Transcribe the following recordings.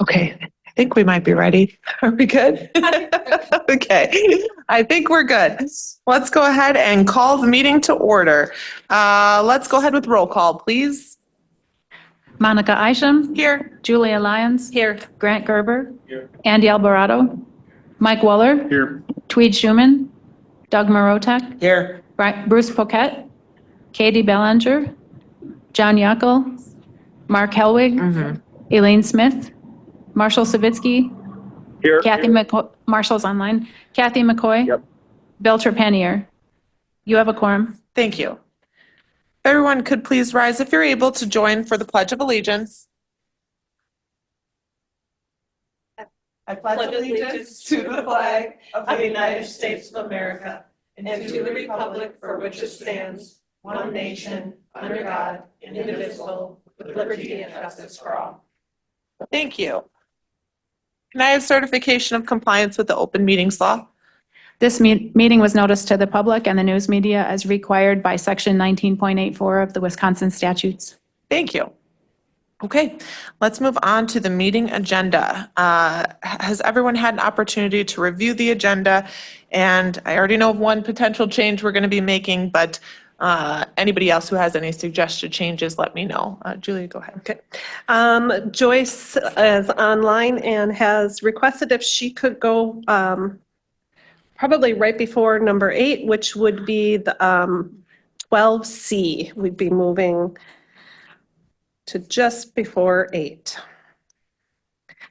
Okay, I think we might be ready. Are we good? Okay, I think we're good. Let's go ahead and call the meeting to order. Let's go ahead with roll call, please. Monica Isham. Here. Julia Lyons. Here. Grant Gerber. Here. Andy Alvarado. Mike Weller. Here. Tweed Schuman. Doug Marotek. Here. Bruce Poquette. Katie Bellinger. John Yockel. Mark Helwig. Elaine Smith. Marshall Savitsky. Here. Kathy McCoy. Marshall's online. Kathy McCoy. Yep. Bill Trepanier. You have a quorum. Thank you. Everyone could please rise if you're able to join for the Pledge of Allegiance. I pledge allegiance to the flag of the United States of America and to the republic for which it stands, one nation, under God, indivisible, with liberty and justice for all. Thank you. Can I have certification of compliance with the open meetings law? This meeting was noticed to the public and the news media as required by Section 19.84 of the Wisconsin statutes. Thank you. Okay, let's move on to the meeting agenda. Has everyone had an opportunity to review the agenda? And I already know of one potential change we're going to be making, but anybody else who has any suggested changes, let me know. Julia, go ahead. Okay. Joyce is online and has requested if she could go probably right before number 8, which would be the 12C. We'd be moving to just before 8.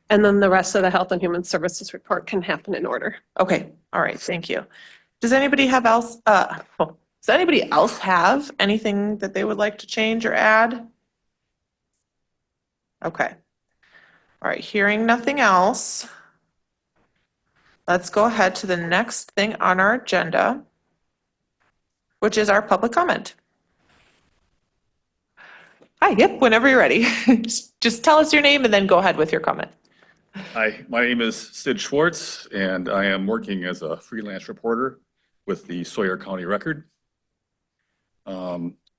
And then the rest of the Health and Human Services report can happen in order. Okay, all right, thank you. Does anybody else have anything that they would like to change or add? Okay. All right, hearing nothing else, let's go ahead to the next thing on our agenda, which is our public comment. Hi, yep, whenever you're ready. Just tell us your name and then go ahead with your comment. Hi, my name is Sid Schwartz, and I am working as a freelance reporter with the Sawyer County Record.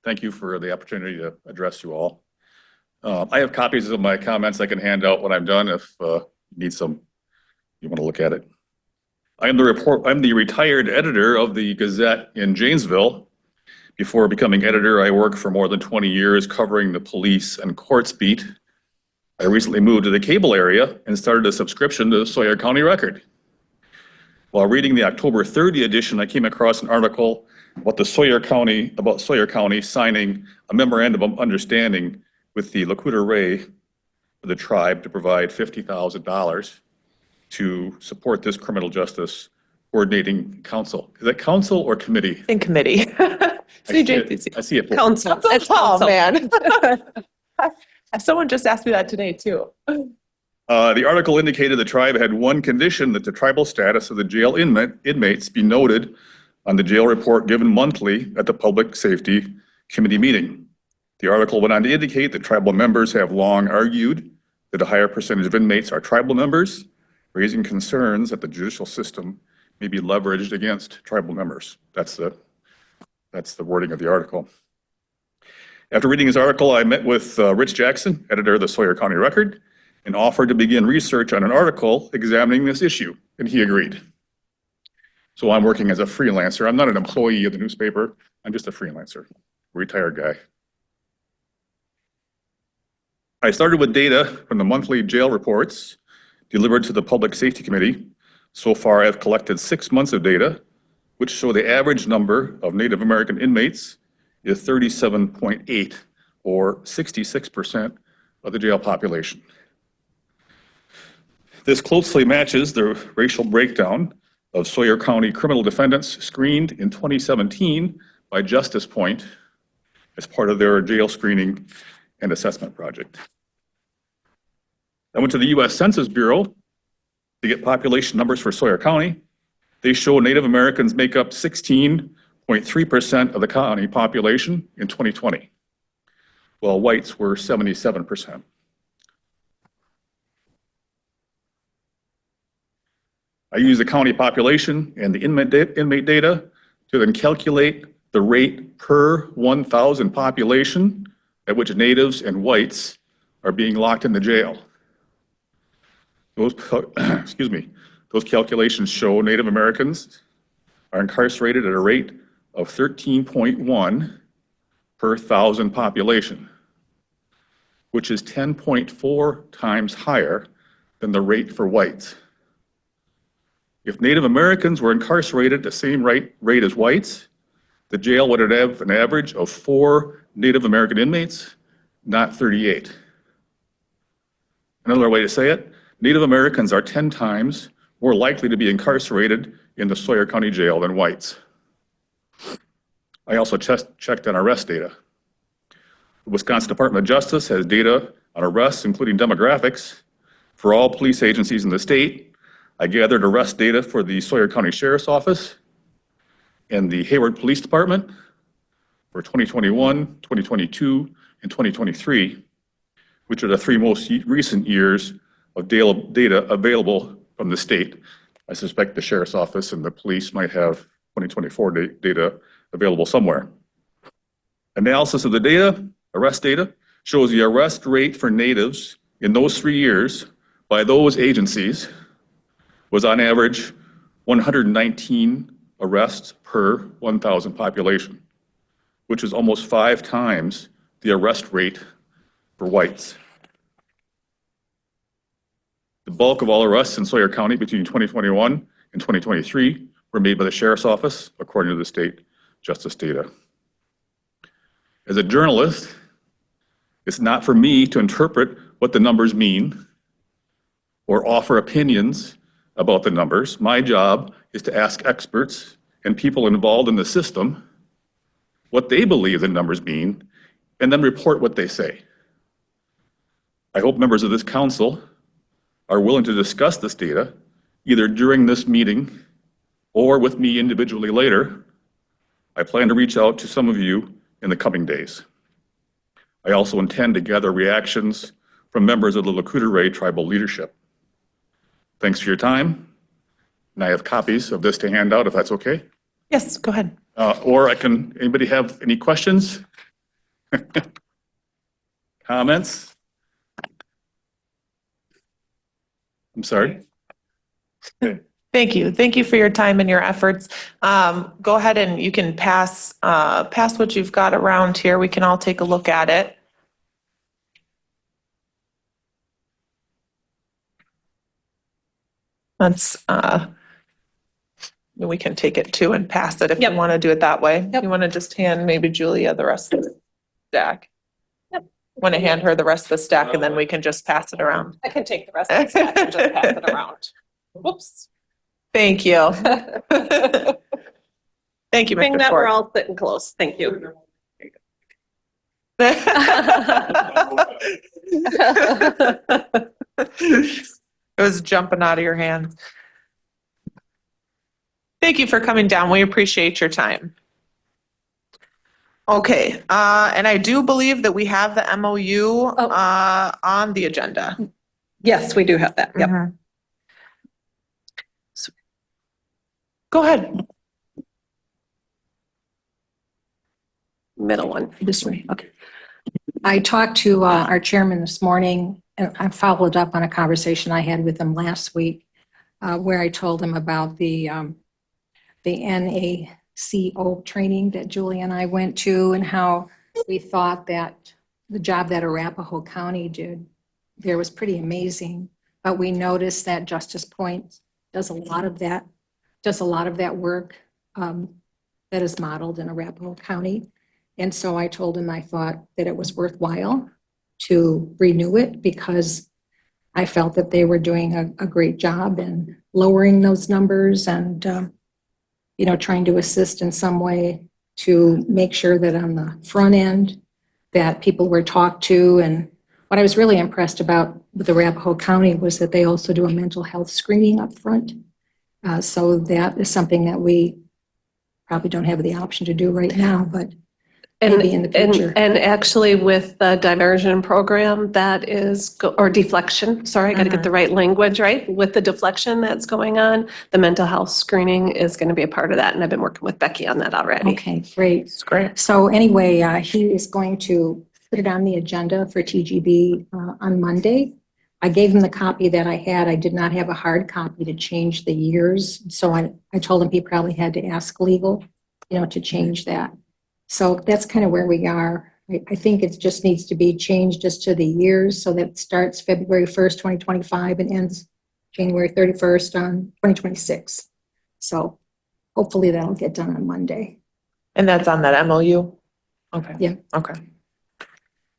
Thank you for the opportunity to address you all. I have copies of my comments I can hand out when I'm done if you need some, you want to look at it. I'm the retired editor of the Gazette in Janesville. Before becoming editor, I worked for more than 20 years covering the police and courts beat. I recently moved to the cable area and started a subscription to the Sawyer County Record. While reading the October 30 edition, I came across an article about Sawyer County signing a memorandum of understanding with the Lakota Ray for the tribe to provide $50,000 to support this criminal justice coordinating council. Is that council or committee? In committee. I see it. Council. It's council, man. Someone just asked me that today too. The article indicated the tribe had one condition, that the tribal status of the jail inmates be noted on the jail report given monthly at the Public Safety Committee meeting. The article went on to indicate that tribal members have long argued that a higher percentage of inmates are tribal members, raising concerns that the judicial system may be leveraged against tribal members. That's the wording of the article. After reading his article, I met with Rich Jackson, editor of the Sawyer County Record, and offered to begin research on an article examining this issue, and he agreed. So I'm working as a freelancer. I'm not an employee of the newspaper. I'm just a freelancer, retired guy. I started with data from the monthly jail reports delivered to the Public Safety Committee. So far, I've collected 6 months of data, which show the average number of Native American inmates is 37.8, or 66% of the jail population. This closely matches the racial breakdown of Sawyer County criminal defendants screened in 2017 by Justice Point as part of their jail screening and assessment project. I went to the U.S. Census Bureau to get population numbers for Sawyer County. They show Native Americans make up 16.3% of the county population in 2020, while whites were 77%. I use the county population and the inmate data to then calculate the rate per 1,000 population at which natives and whites are being locked in the jail. excuse me, those calculations show Native Americans are incarcerated at a rate of 13.1 per 1,000 population, which is 10.4 times higher than the rate for whites. If Native Americans were incarcerated at the same rate as whites, the jail would have an average of 4 Native American inmates, not 38. Another way to say it, Native Americans are 10 times more likely to be incarcerated in the Sawyer County Jail than whites. I also checked on arrest data. The Wisconsin Department of Justice has data on arrests, including demographics, for all police agencies in the state. I gathered arrest data for the Sawyer County Sheriff's Office and the Hayward Police Department for 2021, 2022, and 2023, which are the 3 most recent years of data available from the state. I suspect the Sheriff's Office and the police might have 2024 data available somewhere. Analysis of the data, arrest data, shows the arrest rate for natives in those 3 years by those agencies was on average 119 arrests per 1,000 population, which is almost 5 times the arrest rate for whites. The bulk of all arrests in Sawyer County between 2021 and 2023 were made by the Sheriff's Office, according to the state justice data. As a journalist, it's not for me to interpret what the numbers mean or offer opinions about the numbers. My job is to ask experts and people involved in the system what they believe the numbers mean, and then report what they say. I hope members of this council are willing to discuss this data, either during this meeting or with me individually later. I plan to reach out to some of you in the coming days. I also intend to gather reactions from members of the Lac-Courte tribal leadership. Thanks for your time, and I have copies of this to hand out if that's okay. Yes, go ahead. Or anybody have any questions? Comments? I'm sorry. Thank you. Thank you for your time and your efforts. Go ahead and you can pass what you've got around here. We can all take a look at it. We can take it too and pass it if you Yep. want to do it that way. Yep. You want to just hand maybe Julia the rest of the stack? Yep. Want to hand her the rest of the stack and then we can just pass it around. I can take the rest of the stack and just pass it around. Whoops. Thank you. Thank you, Being Mr. that we're Ford. all sitting close, thank you. It was jumping out of your hands. Thank you for coming down. We appreciate your time. Okay, and I do believe that we have the MOU on the agenda. Yes, we do have that, yep. Mhm. So- Go ahead. Middle one. This way, okay. I talked to our chairman this morning, and I followed up on a conversation I had with him last week, where I told him about the NACO training that Julie and I went to, and how we thought that the job that Arapahoe County did there was pretty amazing. But we noticed that Justice Point does a lot of that work that is modeled in Arapahoe County. And so I told him I thought that it was worthwhile to renew it because I felt that they were doing a great job in lowering those numbers and, trying to assist in some way to make sure that on the front end that people were talked to. And what I was really impressed about with Arapahoe County was that they also do a mental health screening up front. So that is something that we probably don't have the option to do right now, but maybe in the future. And actually with the diversion program that is, or deflection, sorry, I got to get the right language, right? With the deflection that's going on, the mental health screening is going to be a part of that. And I've been working with Becky on that already. Okay, great. It's great. So anyway, he is going to put it on the agenda for TGB on Monday. I gave him the copy that I had. I did not have a hard copy to change the years. So I told him he probably had to ask legal, to change that. So that's kind of where we are. I think it just needs to be changed just to the years so that it starts February 1st, 2025 and ends January 31st on 2026. So hopefully that'll get done on Monday. And that's on that MOU? Okay. Yeah. Okay.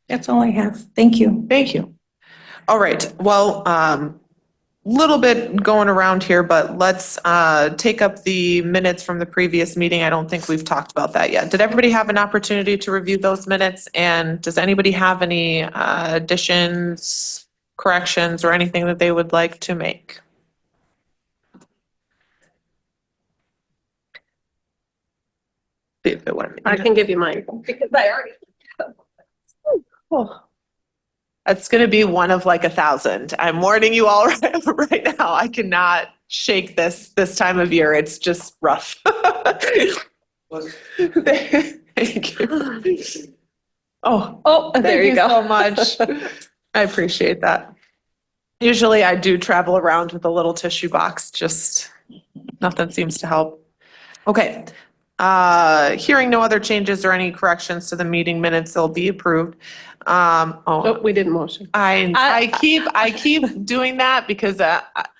That's all I have. Thank you. Thank you. All right, well, little bit going around here, but let's take up the minutes from the previous meeting. I don't think we've talked about that yet. Did everybody have an opportunity to review those minutes? And does anybody have any additions, corrections, or anything that they would like to make? See if it went. I can give you mine because I already. Oh. That's gonna be one of like 1,000. I'm warning you all right now. I cannot shake this time of year. It's just rough. Thank you. Oh, There you go. so much. I appreciate that. Usually I do travel around with a little tissue box, just nothing seems to help. Okay. Hearing no other changes or any corrections to the meeting minutes, they'll be approved. Oh, we didn't motion. I keep doing that because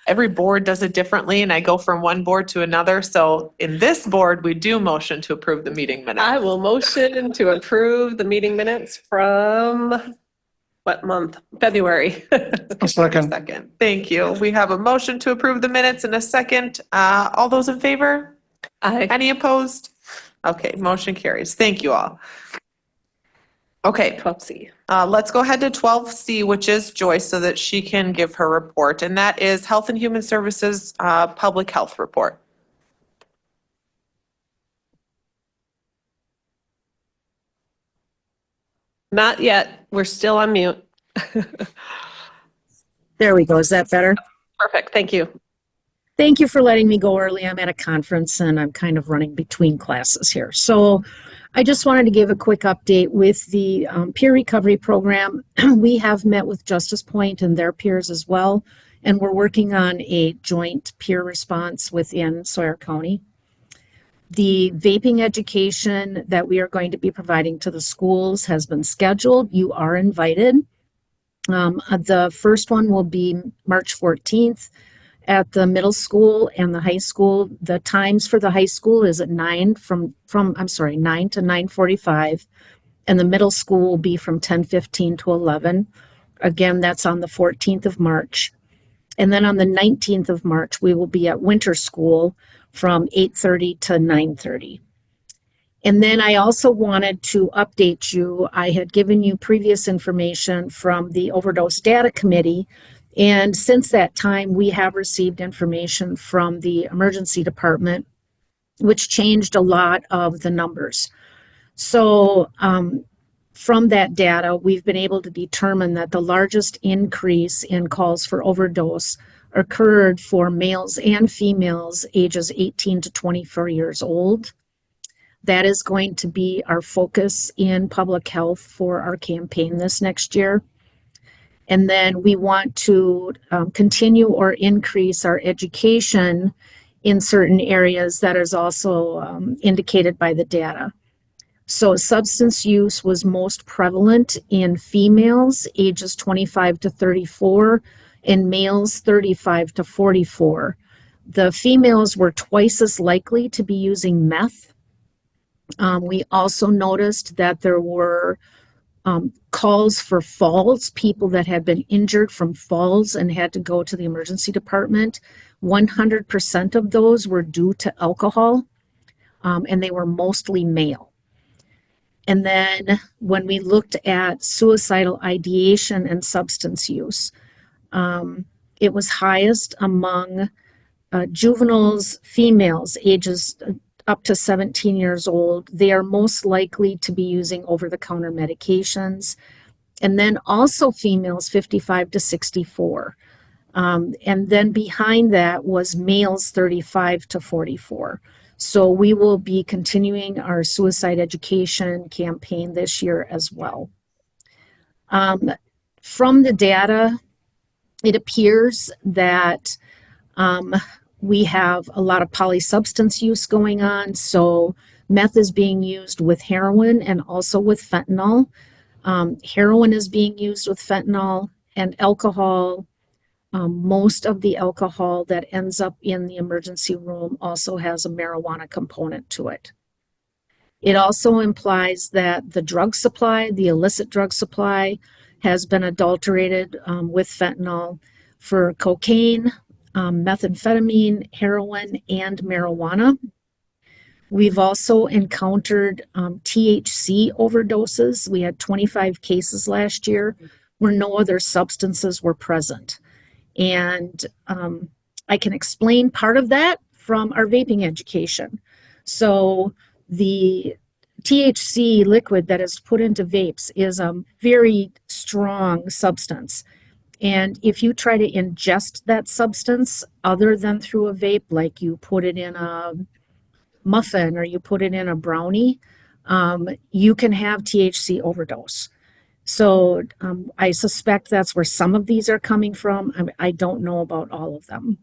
every board does it differently and I go from one board to another. So in this board, we do motion to approve the meeting minutes. I will motion to approve the meeting minutes from what month? February. Second. Thank you. We have a motion to approve the minutes in a second. All those in favor? Aye. Any opposed? Okay, motion carries. Thank you all. Okay, 12C. let's go ahead to 12C, which is Joyce, so that she can give her report, and that is Health and Human Services Public Health Report. Not yet. We're still on mute. There we go. Is that better? Perfect. Thank you. Thank you for letting me go early. I'm at a conference and I'm kind of running between classes here. So I just wanted to give a quick update with the peer recovery program. We have met with Justice Point and their peers as well, and we're working on a joint peer response within Sawyer County. The vaping education that we are going to be providing to the schools has been scheduled. You are invited. The first one will be March 14th at the middle school and the high school. The times for the high school is at 9 to 9:45, and the middle school will be from 10:15 to 11. Again, that's on the 14th of March. And then on the 19th of March, we will be at winter school from 8:30 to 9:30. And then I also wanted to update you. I had given you previous information from the Overdose Data Committee. And since that time, we have received information from the emergency department, which changed a lot of the numbers. So from that data, we've been able to determine that the largest increase in calls for overdose occurred for males and females ages 18 to 24 years old. That is going to be our focus in public health for our campaign this next year. And then we want to continue or increase our education in certain areas that is also indicated by the data. So substance use was most prevalent in females ages 25 to 34 and males 35 to 44. The females were twice as likely to be using meth. We also noticed that there were calls for falls, people that had been injured from falls and had to go to the emergency department. 100% of those were due to alcohol, and they were mostly male. And then when we looked at suicidal ideation and substance use, it was highest among juveniles, females, ages up to 17 years old. They are most likely to be using over-the-counter medications. And then also females 55 to 64. And then behind that was males 35 to 44. So we will be continuing our suicide education campaign this year as well. From the data, It appears that we have a lot of polysubstance use going on. So meth is being used with heroin and also with fentanyl. Heroin is being used with fentanyl and alcohol. Most of the alcohol that ends up in the emergency room also has a marijuana component to it. It also implies that the drug supply, the illicit drug supply, has been adulterated with fentanyl for cocaine, methamphetamine, heroin, and marijuana. We've also encountered THC overdoses. We had 25 cases last year where no other substances were present. And I can explain part of that from our vaping education. So the THC liquid that is put into vapes is a very strong substance. And if you try to ingest that substance other than through a vape, like you put it in a muffin or you put it in a brownie, you can have THC overdose. So I suspect that's where some of these are coming from. I don't know about all of them.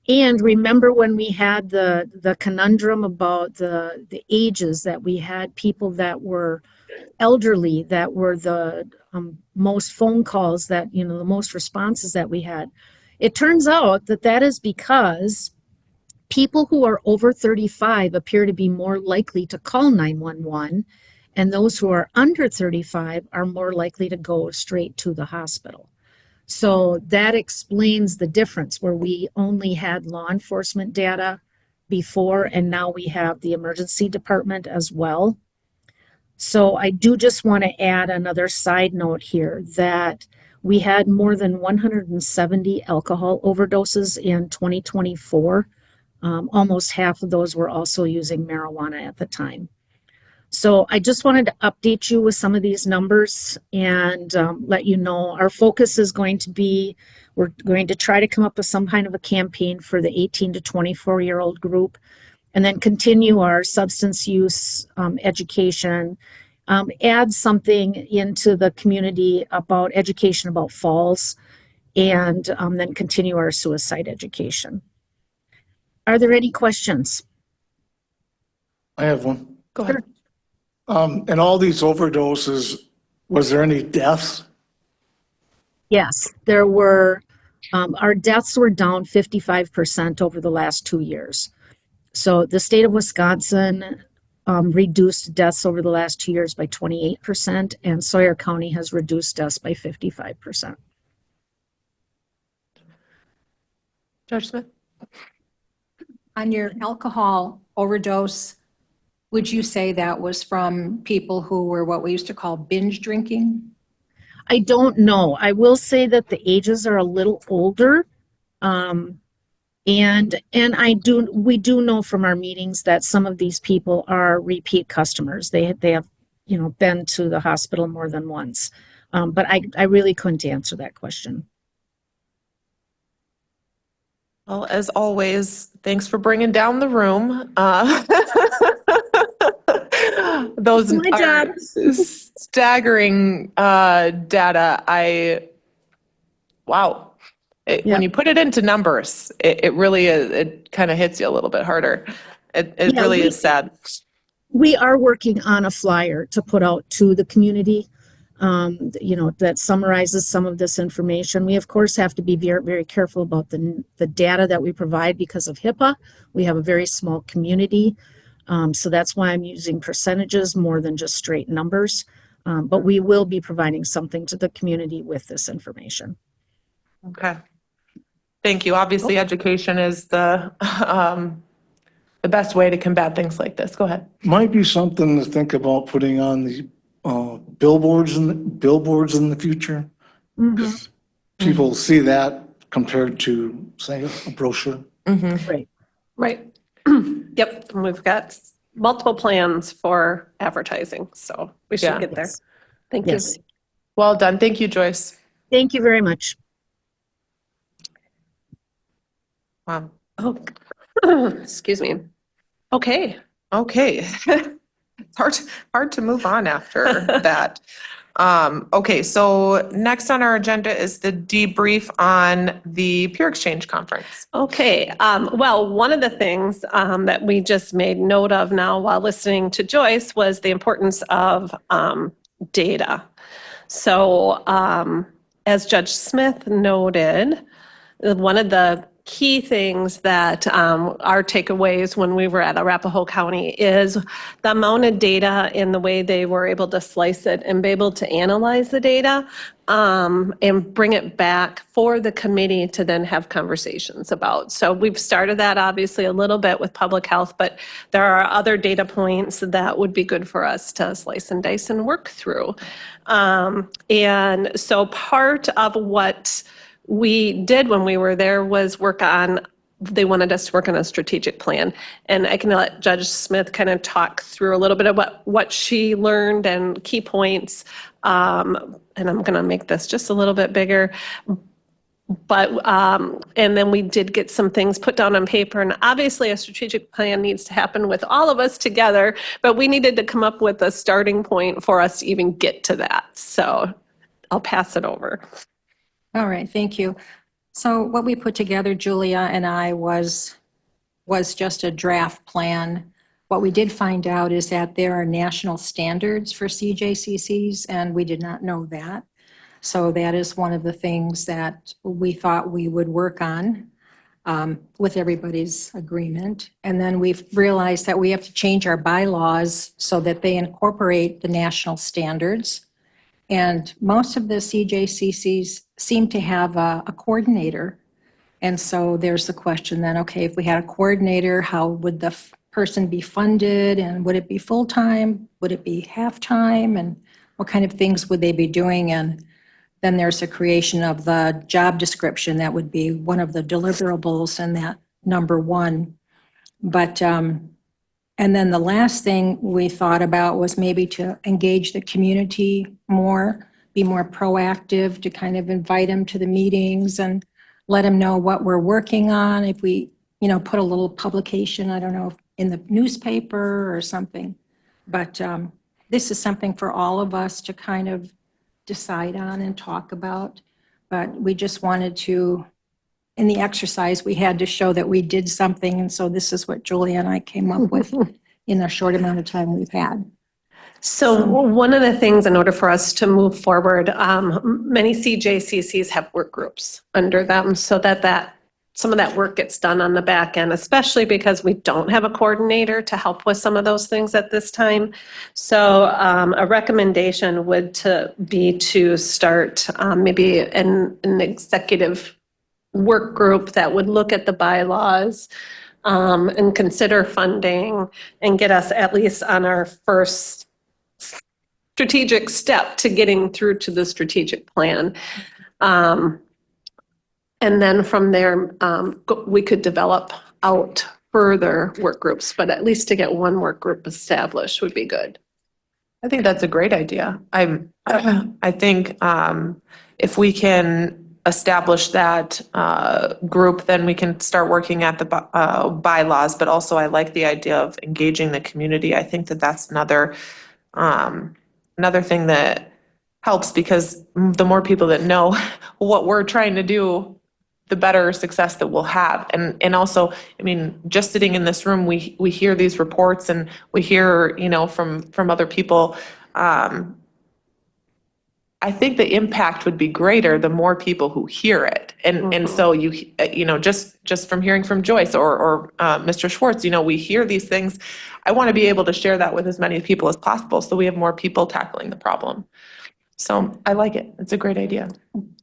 And remember when we had the conundrum about the ages, that we had people that were elderly, that were the most phone calls, that, the most responses that we had. It turns out that is because people who are over 35 appear to be more likely to call 911, and those who are under 35 are more likely to go straight to the hospital. So that explains the difference, where we only had law enforcement data before, and now we have the emergency department as well. So I do just want to add another side note here, that we had more than 170 alcohol overdoses in 2024. Almost half of those were also using marijuana at the time. So I just wanted to update you with some of these numbers and let you know our focus is going to be, we're going to try to come up with some kind of a campaign for the 18 to 24-year-old group, and then continue our substance use education, add something into the community about education about falls, and then continue our suicide education. Are there any questions? I have one. Go ahead. In all these overdoses, was there any deaths? Yes, there were. Our deaths were down 55% over the last 2 years. So the state of Wisconsin reduced deaths over the last 2 years by 28%, and Sawyer County has reduced deaths by 55%. Judge Smith? On your alcohol overdose, would you say that was from people who were what we used to call binge drinking? I don't know. I will say that the ages are a little older. And we do know from our meetings that some of these people are repeat customers. They have, been to the hospital more than once. But I really couldn't answer that question. Well, as always, thanks for bringing down the room. Those My job. are staggering data. Wow. When you put it into numbers, it really is, it kind of hits you a little bit harder. It really is sad. We are working on a flyer to put out to the community, that summarizes some of this information. We, of course, have to be very, very careful about the data that we provide because of HIPAA. We have a very small community. So that's why I'm using percentages more than just straight numbers. But we will be providing something to the community with this information. Okay. Thank you. Obviously, education is the best way to combat things like this. Go ahead. Might be something to think about putting on the billboards in the future. Mhm. People see that compared to, say, a brochure. Right. Right. Yep, and we've got multiple plans for advertising, so we should Yeah. get there. Yes. Thank you. Yes. Well done. Thank you, Joyce. Thank you very much. Wow. Oh, excuse me. Okay. Okay. It's hard to move on after that. Okay, so next on our agenda is the debrief on the Peer Exchange Conference. Okay, well, one of the things that we just made note of now while listening to Joyce was the importance of data. So as Judge Smith noted, one of the key things that our takeaways when we were at Arapahoe County is the amount of data and the way they were able to slice it and be able to analyze the data and bring it back for the committee to then have conversations about. So we've started that obviously a little bit with public health, but there are other data points that would be good for us to slice and dice and work through. And so part of what we did when we were there was they wanted us to work on a strategic plan. And I can let Judge Smith kind of talk through a little bit of what she learned and key points. And I'm going to make this just a little bit bigger. But, and then we did get some things put down on paper, and obviously a strategic plan needs to happen with all of us together, but we needed to come up with a starting point for us to even get to that. So I'll pass it over. All right, thank you. So what we put together, Julia and I, was just a draft plan. What we did find out is that there are national standards for CJCCs, and we did not know that. So that is one of the things that we thought we would work on with everybody's agreement. And then we've realized that we have to change our bylaws so that they incorporate the national standards. And most of the CJCCs seem to have a coordinator. And so there's the question then, okay, if we had a coordinator, how would the person be funded? And would it be full-time? Would it be half-time? And what kind of things would they be doing? And then there's the creation of the job description. That would be one of the deliverables and that number one. But and then the last thing we thought about was maybe to engage the community more, be more proactive, to kind of invite them to the meetings and let them know what we're working on. If we, put a little publication, I don't know, in the newspaper or something. But this is something for all of us to kind of decide on and talk about. But we just wanted to, in the exercise, we had to show that we did something. And so this is what Julia and I came up with in a short amount of time we've had. So one of the things in order for us to move forward, many CJCCs have work groups under them so that some of that work gets done on the back end, especially because we don't have a coordinator to help with some of those things at this time. So a recommendation would be to start maybe an executive work group that would look at the bylaws and consider funding and get us at least on our first strategic step to getting through to the strategic plan. And then from there, we could develop out further work groups, but at least to get one work group established would be good. I think that's a great idea. I think if we can establish that group, then we can start working at the bylaws, but also I like the idea of engaging the community. I think that that's another thing that helps, because the more people that know what we're trying to do, the better success that we'll have. And also, I mean, just sitting in this room, we hear these reports and we hear, from other people. I think the impact would be greater the more people who hear it. And so just from hearing from Joyce or Mr. Schwartz, we hear these things. I want to be able to share that with as many people as possible so we have more people tackling the problem. So I like it. It's a great idea.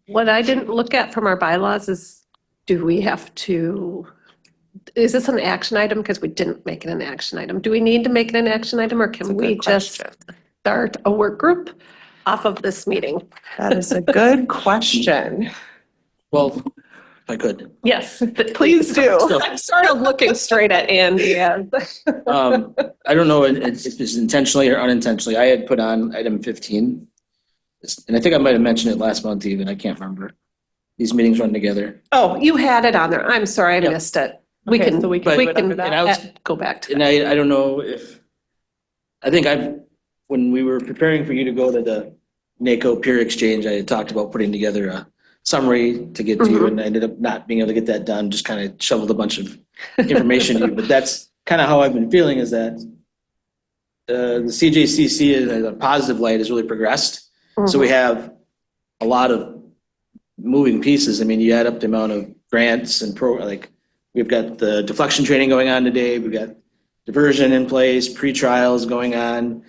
What I didn't look at from our bylaws is, is this an action item? Because we didn't make it an action item. Do we need to make it an action item, or That's can a we good just question. start a work group off of this meeting? That is a good question. Well, if I could. Yes, please do. So- I'm sort of looking straight at Andy. I don't know if it's intentionally or unintentionally. I had put on item 15. And I think I might have mentioned it last month even. I can't remember. These meetings run together. Oh, you had it on there. I'm sorry, I Yep. missed it. So we can do it under that. And I was- go back to And that. I don't know if, I think when we were preparing for you to go to the NACO peer exchange, I had talked about putting together a summary to get to you, and I ended up not being able to get that done, just kind of shoveled a bunch of information to you. But that's kind of how I've been feeling, is that the CJCC in a positive light has really progressed. So we have a lot of moving pieces. I mean, you add up the amount of grants and we've got the deflection training going on today. We've got diversion in place, pre-trials going on,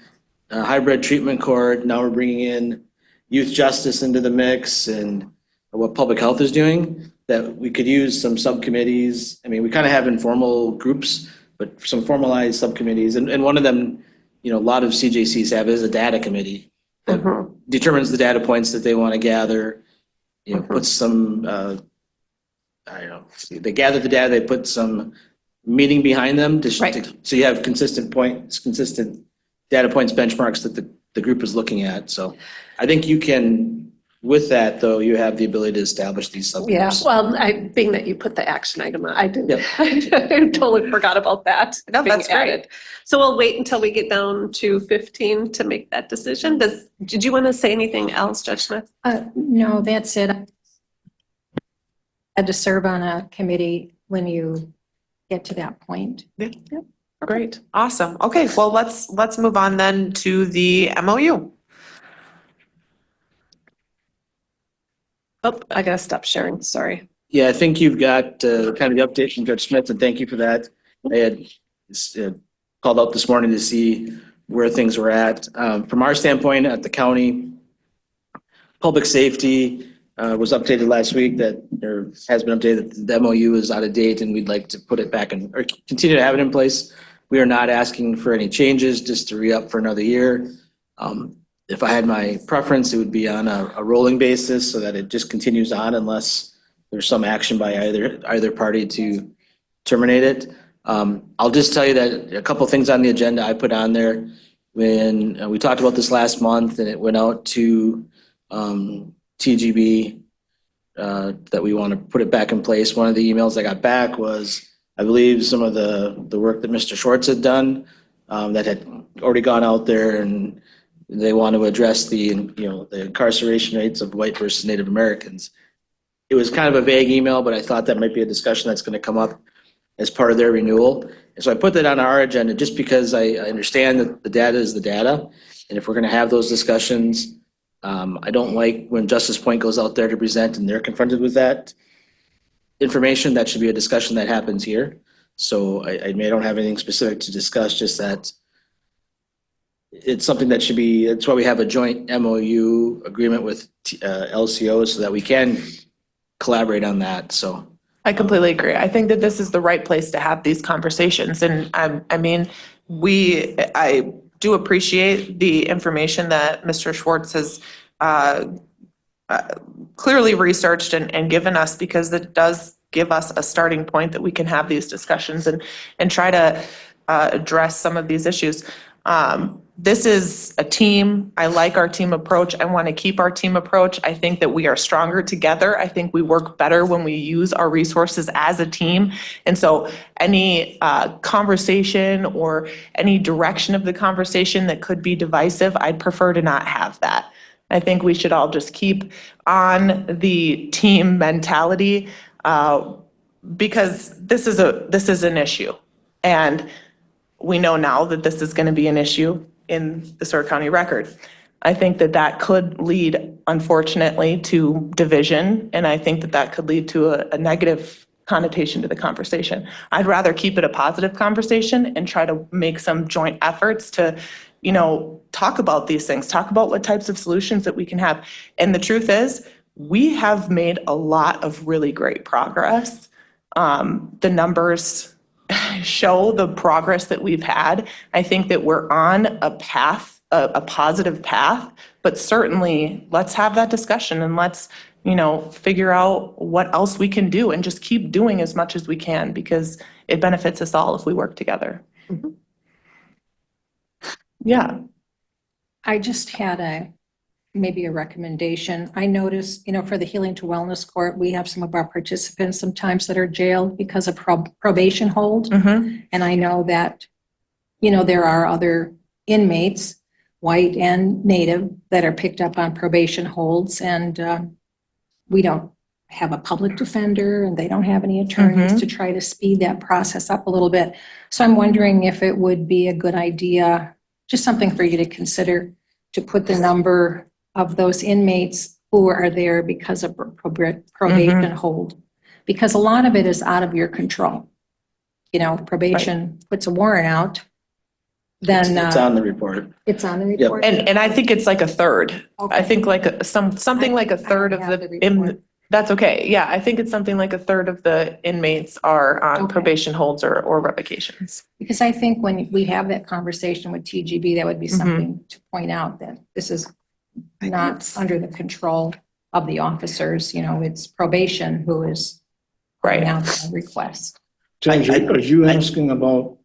hybrid treatment court. Now we're bringing in youth justice into the mix and what public health is doing, that we could use some subcommittees. I mean, we kind of have informal groups, but some formalized subcommittees. And one of them, a lot of CJCs have is a data committee that determines the data points that they want to gather, puts some, they gather the data, they put some meaning behind them so you have consistent data points, benchmarks that the group is looking at. So I think you can, with that though, you have the ability to establish these subgroups. Yeah, well, being that you put the action item on, I didn't, I totally forgot about that. No, being that's great. added. So we'll wait until we get down to 15 to make that decision. Did you want to say anything else, Judge Smith? No, that's it. I had to serve on a committee when you get to that point. Great, awesome. Okay, well, let's move on then to the MOU. Oh, I gotta stop sharing, sorry. Yeah, I think you've got kind of the update from Judge Smith, and thank you for that. I had called out this morning to see where things were at. From our standpoint at the county, public safety was updated last week that there has been updated that the MOU is out of date and we'd like to put it back in, or continue to have it in place. We are not asking for any changes, just to re-up for another year. If I had my preference, it would be on a rolling basis so that it just continues on unless there's some action by either party to terminate it. I'll just tell you that a couple things on the agenda I put on there when we talked about this last month and it went out to TGB that we want to put it back in place. One of the emails I got back was, I believe, some of the work that Mr. Schwartz had done that had already gone out there, and they want to address the incarceration rates of white versus Native Americans. It was kind of a vague email, but I thought that might be a discussion that's going to come up as part of their renewal. And so I put that on our agenda just because I understand that the data is the data. And if we're going to have those discussions, I don't like when Justice Point goes out there to present and they're confronted with that information. That should be a discussion that happens here. So I don't have anything specific to discuss, just that it's something that should be, that's why we have a joint MOU agreement with LCO so that we can collaborate on that. So I completely agree. I think that this is the right place to have these conversations. And I mean, I do appreciate the information that Mr. Schwartz has clearly researched and given us, because it does give us a starting point that we can have these discussions and try to address some of these issues. This is a team. I like our team approach. I want to keep our team approach. I think that we are stronger together. I think we work better when we use our resources as a team. And so any conversation or any direction of the conversation that could be divisive, I'd prefer to not have that. I think we should all just keep on the team mentality because this is an issue. And we know now that this is going to be an issue in the Stewart County Record. I think that could lead, unfortunately, to division, and I think that could lead to a negative connotation to the conversation. I'd rather keep it a positive conversation and try to make some joint efforts to, talk about these things, talk about what types of solutions that we can have. And the truth is, we have made a lot of really great progress. The numbers show the progress that we've had. I think that we're on a path, a positive path, but certainly let's have that discussion and let's, figure out what else we can do and just keep doing as much as we can, because it benefits us all if we work together. Mm-hmm. Yeah. I just had maybe a recommendation. I noticed, for the Healing to Wellness Court, we have some of our participants sometimes that are jailed because of probation hold. Mm-hmm. And I know that, there are other inmates white and native, that are picked up on probation holds. And we don't have a public defender and they don't have any attorneys to try to speed that process up a little bit. So I'm wondering if it would be a good idea, just something for you to consider, to put the number of those inmates who are there because of probation hold. Because a lot of it is out of your control. You know, probation puts a warrant out, then It's on the report. it's on the Yep. report. And I think it's like a third. I Okay. think like something like a third of I don't have the, the report. that's okay. Yeah, I think it's something like a third of the inmates are on Okay. probation holds or revocations. Because I think when we have that conversation with TGB, that would be something to point out, that this is not under the control of the officers. You know, it's probation who is putting out the request. James, are you asking about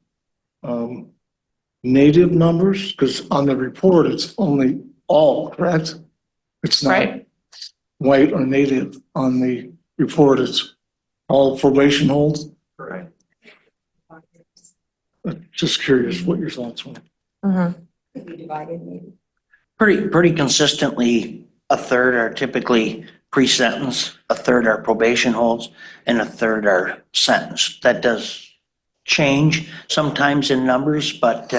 native numbers? Because on the report, it's only all, correct? It's not Right. white or native. On the report, it's all probation holds. Right. Just curious what your thoughts were. Could be divided maybe. Pretty consistently, a third are typically pre-sentence, a third are probation holds, and a third are sentenced. That does change sometimes in numbers, but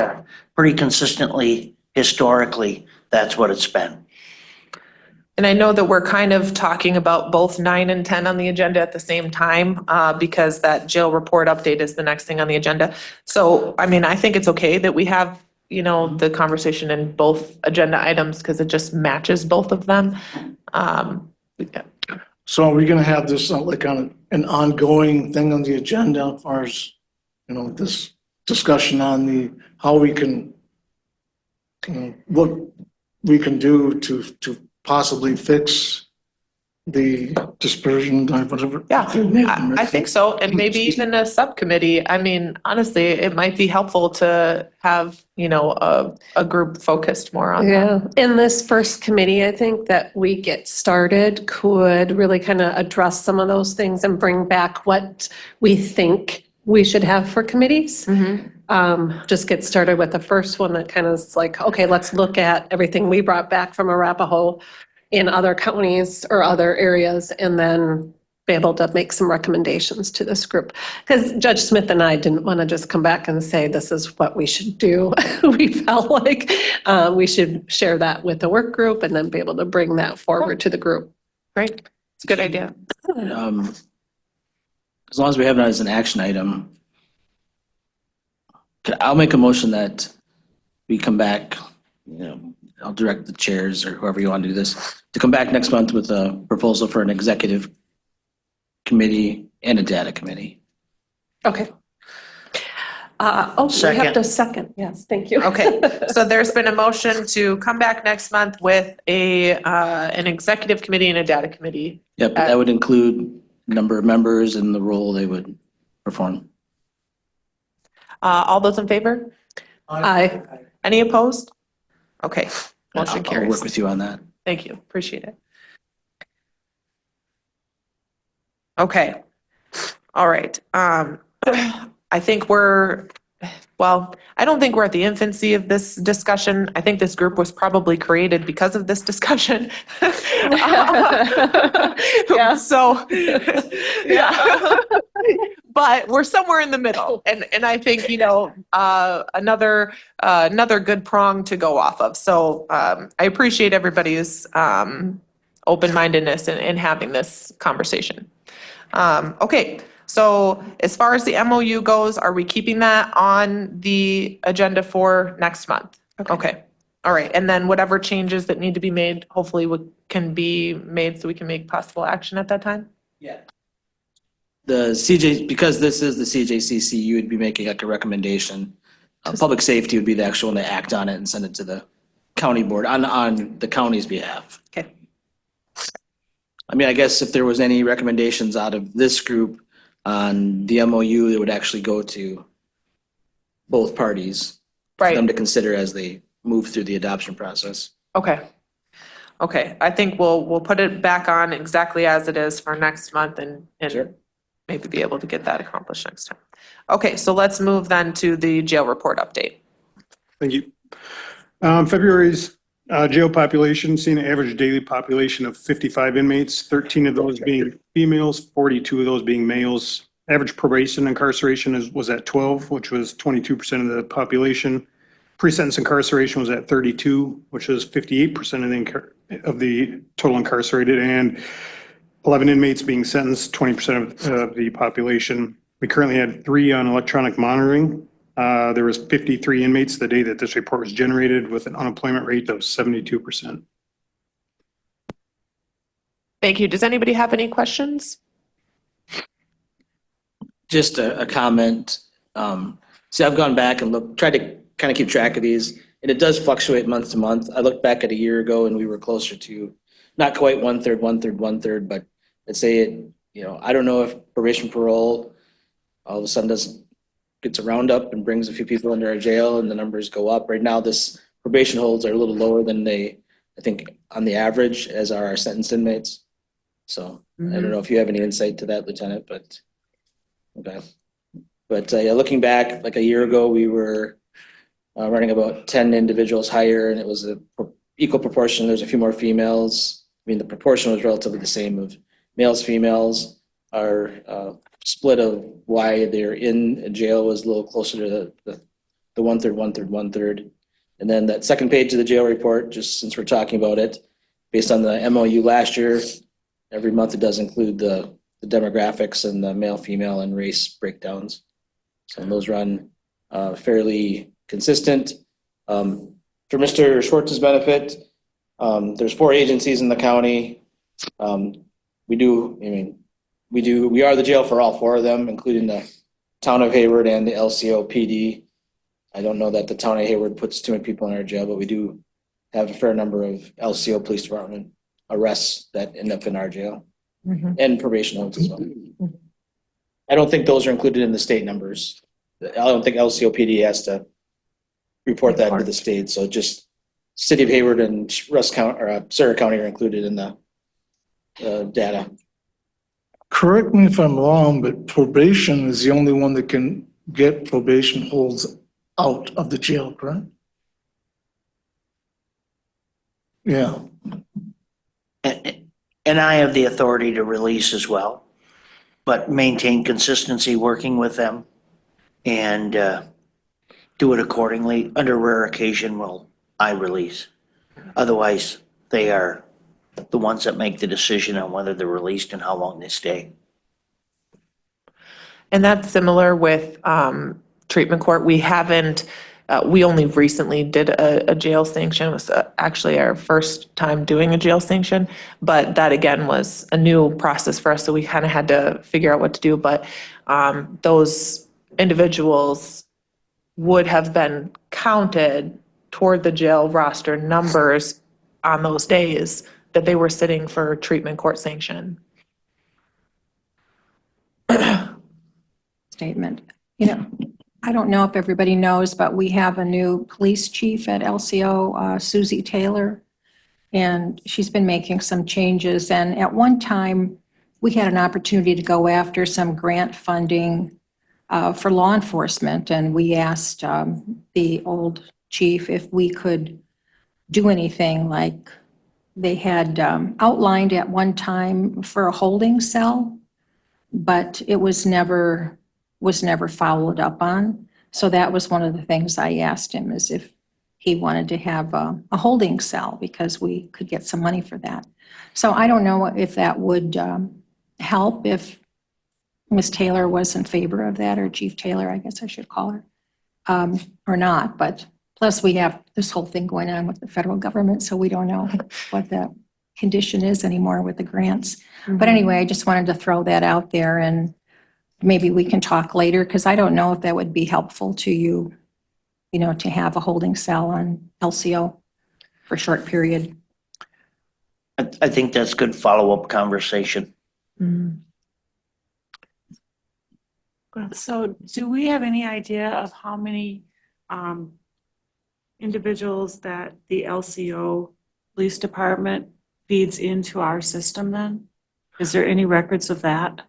pretty consistently, historically, that's what it's been. And I know that we're kind of talking about both 9 and 10 on the agenda at the same time, because that jail report update is the next thing on the agenda. So, I mean, I think it's okay that we have, you know, the conversation in both agenda items because it just matches both of them. Yeah. So are we gonna have this like on an ongoing thing on the agenda as far as, you know, this discussion on the, how we can, what we can do to possibly fix the dispersion, whatever? Yeah, I think so. And maybe even a subcommittee. I mean, honestly, it might be helpful to have, you know, a group focused more on that. Yeah, in this first committee, I think that we get started could really kind of address some of those things and bring back what we think we should have for committees. Just get started with the first one that kind of is like, okay, let's look at everything we brought back from Arapahoe in other counties or other areas, and then be able to make some recommendations to this group. Because Judge Smith and I didn't want to just come back and say, this is what we should do. We felt like we should share that with the work group and then be able to bring that forward to the group. Great. It's a good idea. As long as we have it as an action item, I'll make a motion that we come back, you know, I'll direct the chairs or whoever you want to do this, to come back next month with a proposal for an executive committee and a data committee. Okay. We have Second. to second. Yes, thank you. Okay, so there's been a motion to come back next month with an executive committee and a data committee. Yep, that would include number of members and the role they would perform. All those in favor? Aye. Any opposed? Okay, I'll motion work carries. with you on that. Thank you, appreciate it. Okay, all right. I think well, I don't think we're at the infancy of this discussion. I think this group was probably created because of this discussion. Yeah. So, yeah. But we're somewhere in the middle, and I think, you know, another good prong to go off of. So I appreciate everybody's open-mindedness in having this conversation. Okay, so as far as the MOU goes, are we keeping that on the agenda for next month? Okay, all right, and then whatever changes that need to be made, hopefully can be made so we can make possible action at that time? Yeah. The CJ, because this is the CJCC, you would be making like a recommendation. Public safety would be the actual one to act on it and send it to the county board on the county's behalf. Okay. I mean, I guess if there was any recommendations out of this group on the MOU, it would actually go to both parties for them Right, to consider as they move through the adoption process. okay. Okay, I think we'll put it back on exactly as it is for next month and Sure. maybe be able to get that accomplished next time. Okay, so let's move then to the jail report update. Thank you. February's jail population, seeing an average daily population of 55 inmates, 13 of those being females, 42 of those being males. Average probation incarceration was at 12, which was 22% of the population. Pre-sentence incarceration was at 32, which is 58% of the total incarcerated, and 11 inmates being sentenced, 20% of the population. We currently had 3 on electronic monitoring. There was 53 inmates the day that this report was generated, with an unemployment rate of 72%. Thank you. Does anybody have any questions? Just a comment. See, I've gone back and tried to kind of keep track of these, and it does fluctuate month to month. I looked back at a year ago and we were closer to not quite 1/3, 1/3, 1/3, but let's say it, I don't know if probation parole all of a sudden gets a roundup and brings a few people into our jail and the numbers go up. Right now, this probation holds are a little lower than I think on the average, as are our sentenced inmates. So I don't know if you have any insight to that, Lieutenant, but okay. But yeah, looking back, like a year ago, we were running about 10 individuals higher, and it was a equal proportion. There's a few more females. I mean, the proportion was relatively the same of males, females. Our split of why they're in jail was a little closer to the 1/3, 1/3, 1/3. And then that second page of the jail report, just since we're talking about it, based on the MOU last year, every month it does include the demographics and the male, female, and race breakdowns. So those run fairly consistent. For Mr. Schwartz's benefit, there's 4 agencies in the county. We are the jail for all 4 of them, including the town of Hayward and the LCO PD. I don't know that the town of Hayward puts too many people in our jail, but we do have a fair number of LCO police department arrests that end up in our jail and probation holds as well. I don't think those are included in the state numbers. I don't think LCO PD has to report that to the state. So just City of Hayward and Russ County or Sarah County are included in the data. Correct me if I'm wrong, but probation is the only one that can get probation holds out of the jail, correct? Yeah. And I have the authority to release as well, but maintain consistency working with them and do it accordingly. Under rare occasion will I release. Otherwise, they are the ones that make the decision on whether they're released and how long they stay. And that's similar with treatment court. We haven't, we only recently did a jail sanction. It was actually our first time doing a jail sanction, but that again was a new process for us, so we kind of had to figure out what to do. But those individuals would have been counted toward the jail roster numbers on those days that they were sitting for treatment court sanction. Statement. I don't know if everybody knows, but we have a new police chief at LCO, Susie Taylor, and she's been making some changes. And at one time, we had an opportunity to go after some grant funding for law enforcement, and we asked the old chief if we could do anything. Like they had outlined at one time for a holding cell, but it was never followed up on. So that was one of the things I asked him, is if he wanted to have a holding cell, because we could get some money for that. So I don't know if that would help, if Ms. Taylor was in favor of that, or Chief Taylor, I guess I should call her, or not. But plus we have this whole thing going on with the federal government, so we don't know what the condition is anymore with the grants. But anyway, I just wanted to throw that out there, and maybe we can talk later, because I don't know if that would be helpful to you, to have a holding cell on LCO for a short period. I think that's good follow-up conversation. So do we have any idea of how many individuals that the LCO Police Department feeds into our system then? Is there any records of that?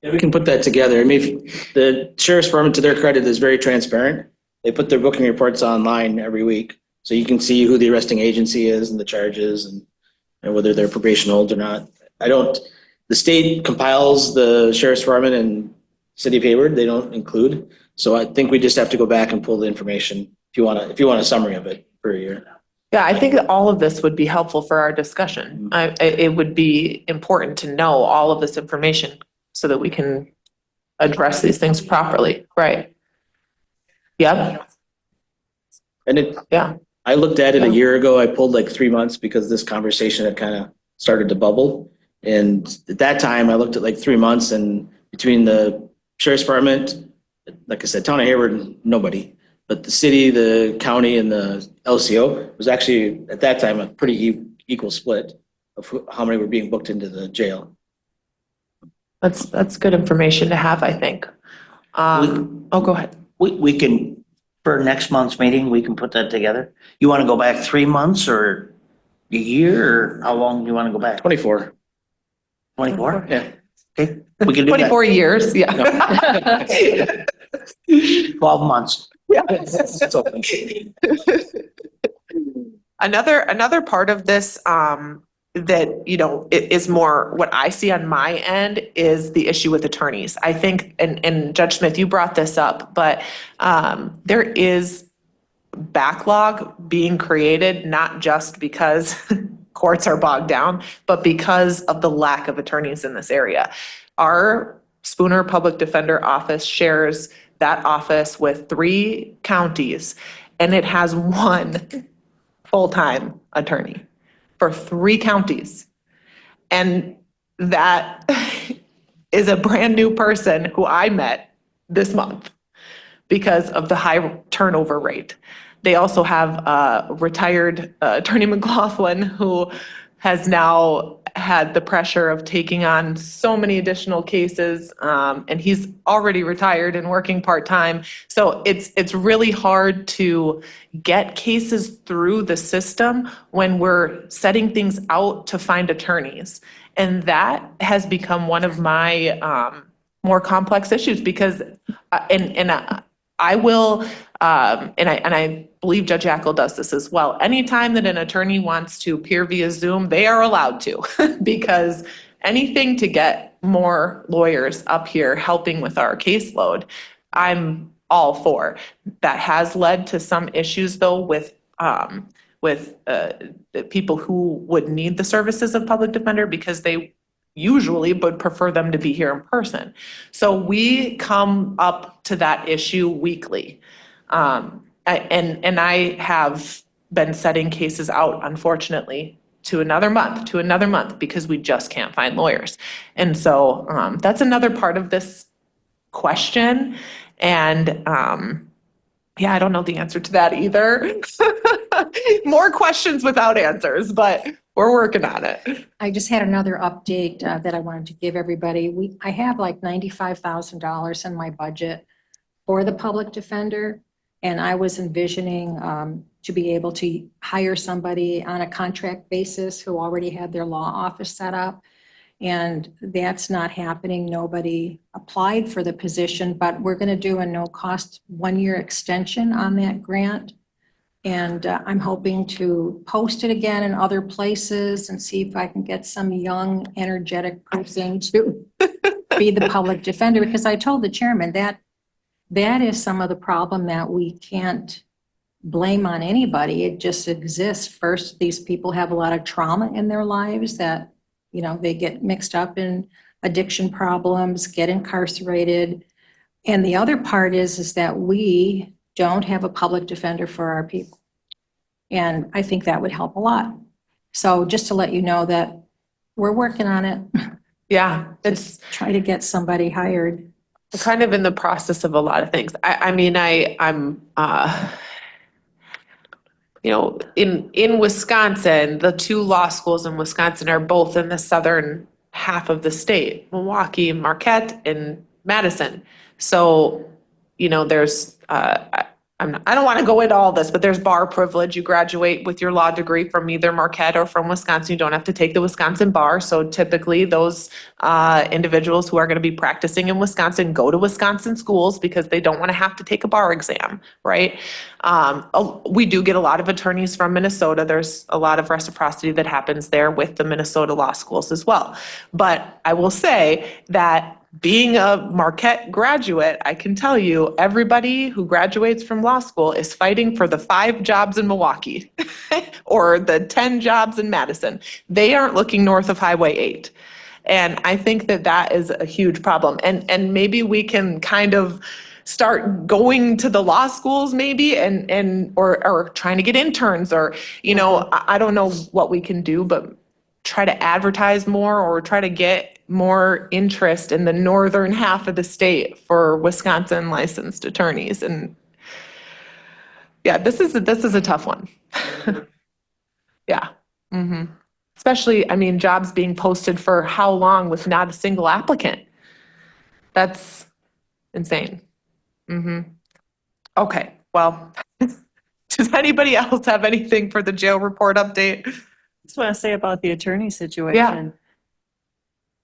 Yeah, we can put that together. I mean, the sheriff's department, to their credit, is very transparent. They put their booking reports online every week. So you can see who the arresting agency is and the charges and whether they're probation holds or not. The state compiles the sheriff's department and city of Hayward, they don't include. So I think we just have to go back and pull the information if you want a summary of it for a year. Yeah, I think that all of this would be helpful for our discussion. It would be important to know all of this information so that we can address these things properly, right? Yep, And yeah. I looked at it a year ago. I pulled like 3 months because this conversation had kind of started to bubble. And at that time, I looked at like 3 months, and between the sheriff's department, like I said, town of Hayward, nobody. But the city, the county, and the LCO was actually, at that time, a pretty equal split of how many were being booked into the jail. That's good information to have, I think. Go ahead. We can, for next month's meeting, we can put that together. You want to go back 3 months or a year, or how long do you want to go back? 24. 24? Yeah. Okay, we can do that. 24 years, yeah. 12 months. That's open. Another part of this, that, it is more what I see on my end is the issue with attorneys. I think, and Judge Smith, you brought this up, but there is backlog being created, not just because courts are bogged down, but because of the lack of attorneys in this area. Our Spooner Public Defender Office shares that office with 3 counties, and it has 1 full-time attorney for 3 counties. And that is a brand new person who I met this month because of the high turnover rate. They also have retired Attorney McLaughlin, who has now had the pressure of taking on so many additional cases, and he's already retired and working part-time. So it's really hard to get cases through the system when we're setting things out to find attorneys. And that has become one of my more complex issues because, I will, and I believe Judge Ackle does this as well. Anytime that an attorney wants to appear via Zoom, they are allowed to, because anything to get more lawyers up here helping with our caseload, I'm all for. That has led to some issues though with the people who would need the services of public defender because they usually would prefer them to be here in person. So we come up to that issue weekly. And I have been setting cases out, unfortunately, to another month because we just can't find lawyers. And so that's another part of this question. And I don't know the answer to that either. More questions without answers, but we're working on it. I just had another update that I wanted to give everybody. I have like $95,000 in my budget for the public defender, and I was envisioning to be able to hire somebody on a contract basis who already had their law office set up. And that's not happening. Nobody applied for the position, but we're going to do a no-cost 1-year extension on that grant. And I'm hoping to post it again in other places and see if I can get some young, energetic person to be the public defender. Because I told the chairman that is some of the problem that we can't blame on anybody. It just exists. First, these people have a lot of trauma in their lives that, they get mixed up in addiction problems, get incarcerated. And the other part is that we don't have a public defender for our people. And I think that would help a lot. So just to let you know that we're working on it. Yeah, it's Try to get somebody hired. kind of in the process of a lot of things. I'm in Wisconsin, the 2 law schools in Wisconsin are both in the southern half of the state, Milwaukee, Marquette, and Madison. So, there's I don't want to go into all this, but there's bar privilege. You graduate with your law degree from either Marquette or from Wisconsin. You don't have to take the Wisconsin bar. So typically those individuals who are going to be practicing in Wisconsin go to Wisconsin schools because they don't want to have to take a bar exam, right? We do get a lot of attorneys from Minnesota. There's a lot of reciprocity that happens there with the Minnesota law schools as well. But I will say that being a Marquette graduate, I can tell you, everybody who graduates from law school is fighting for the 5 jobs in Milwaukee or the 10 jobs in Madison. They aren't looking north of Highway 8. And I think that that is a huge problem. And maybe we can kind of start going to the law schools maybe or trying to get interns or, I don't know what we can do, but try to advertise more or try to get more interest in the northern half of the state for Wisconsin licensed attorneys. And yeah, this is a tough one. Yeah. Especially, I mean, jobs being posted for how long with not a single applicant? That's insane. Okay, well, does anybody else have anything for the jail report update? Just want to say about the attorney situation.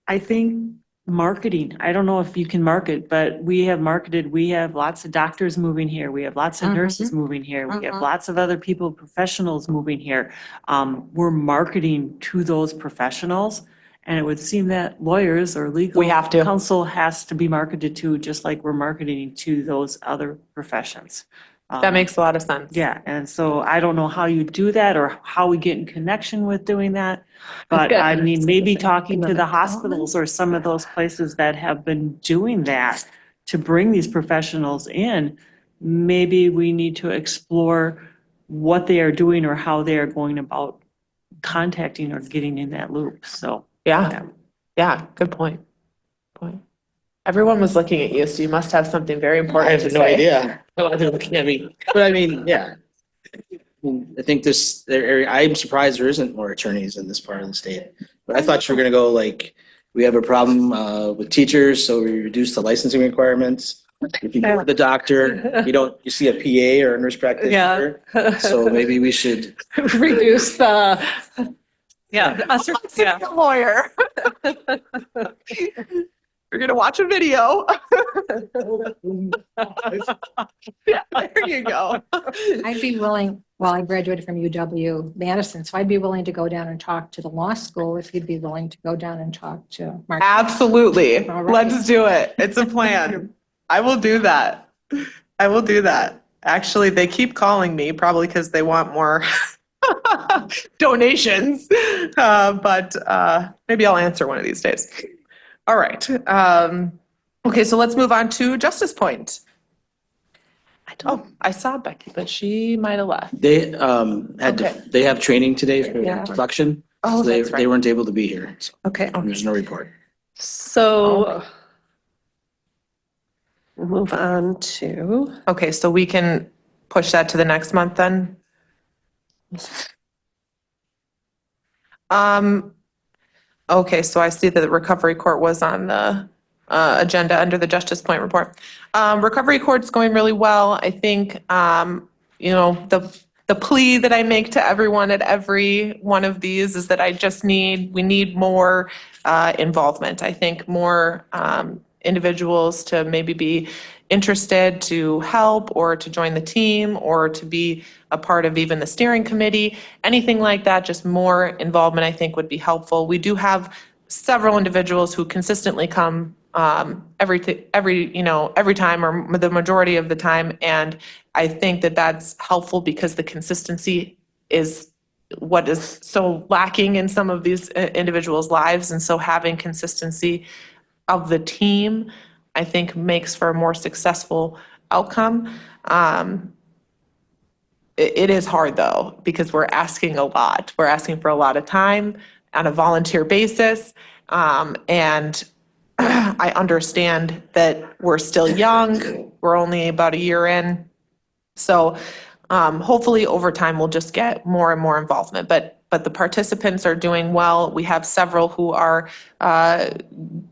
I think marketing, I don't know if you can market, but we have marketed, we have lots of doctors moving here. We have lots of nurses moving here. We have lots of other people, professionals moving here. We're marketing to those professionals. And it would seem that lawyers or legal We have to. counsel has to be marketed to, just like we're marketing to those other professions. That makes a lot of sense. Yeah, and so I don't know how you do that or how we get in connection with doing that. But Okay. I mean, maybe talking to the hospitals or some of those places that have been doing that to bring these professionals in, maybe we need to explore what they are doing or how they are going about contacting or getting in that loop, so. Yeah, good point. Everyone was looking at you, so you must have something very I important to have say. no idea why they're looking at me, but I mean, yeah. I think their area, I'm surprised there isn't more attorneys in this part of the state. But I thought you were gonna go like, we have a problem with teachers, so we reduce the licensing requirements. If you go to the doctor, you see a PA or a nurse practitioner. So maybe we should, Reduce the, Yeah, lawyer. You're gonna watch a video. Yeah, there you go. I'd be willing, well, I graduated from UW-Madison, so I'd be willing to go down and talk to the law school if you'd be willing to go down and talk to Mark. Absolutely. All right. Let's do it. It's a plan. I will do that. Actually, they keep calling me, probably because they want more donations. But maybe I'll answer one of these days. All right. Okay, so let's move on to Justice Point. I saw Becky, but she might have left. they Okay. they have training today for Yeah. production. Oh, So they that's right. weren't able to be here, so okay, there's no report. so we'll move on to, Okay, so we can push that to the next month then? Okay, so I see that the recovery court was on the agenda under the Justice Point report. Recovery court's going really well. I think, the plea that I make to everyone at every one of these is that we need more involvement. I think more individuals to maybe be interested to help or to join the team or to be a part of even the steering committee, anything like that, just more involvement I think would be helpful. We do have several individuals who consistently come every time or the majority of the time. And I think that that's helpful because the consistency is what is so lacking in some of these individuals' lives. And so having consistency of the team, I think makes for a more successful outcome. It is hard though, because we're asking a lot. We're asking for a lot of time on a volunteer basis. And I understand that we're still young. We're only about a year in. So hopefully over time, we'll just get more and more involvement. But the participants are doing well. We have several who are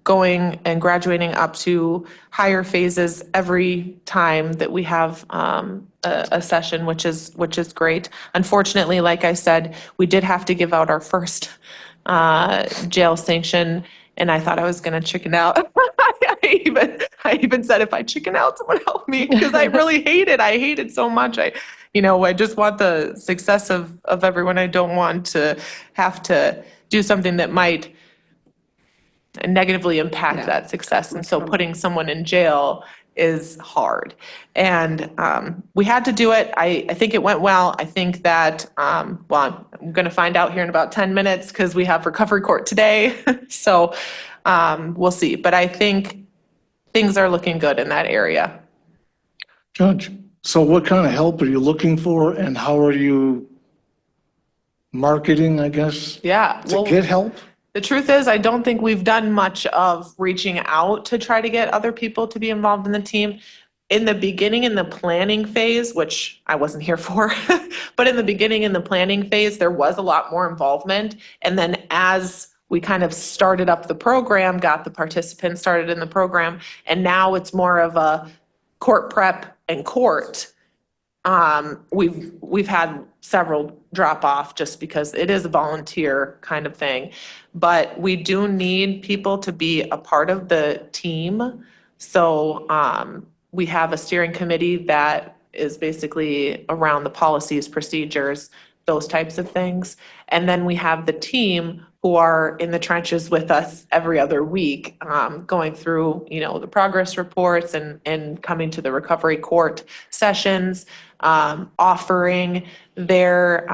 going and graduating up to higher phases every time that we have a session, which is great. Unfortunately, like I said, we did have to give out our first jail sanction, and I thought I was gonna chicken out. I even said, if I chicken out, someone help me, because I really hate it. I hate it so much. I just want the success of everyone. I don't want to have to do something that might negatively impact Yeah. that success. And so putting someone in jail is hard. And we had to do it. I think it went well. I think that, well, I'm going to find out here in about 10 minutes because we have recovery court today. So we'll see. But I think things are looking good in that area. Judge, so what kind of help are you looking for and how are you marketing, I guess, Yeah. to Well, get help? the truth is, I don't think we've done much of reaching out to try to get other people to be involved in the team. In the beginning, in the planning phase, which I wasn't here for, but in the beginning, in the planning phase, there was a lot more involvement. And then as we kind of started up the program, got the participants started in the program, and now it's more of a court prep and court. We've had several drop off just because it is a volunteer kind of thing. But we do need people to be a part of the team. So we have a steering committee that is basically around the policies, procedures, those types of things. And then we have the team who are in the trenches with us every other week, going through, the progress reports and coming to the recovery court sessions, offering their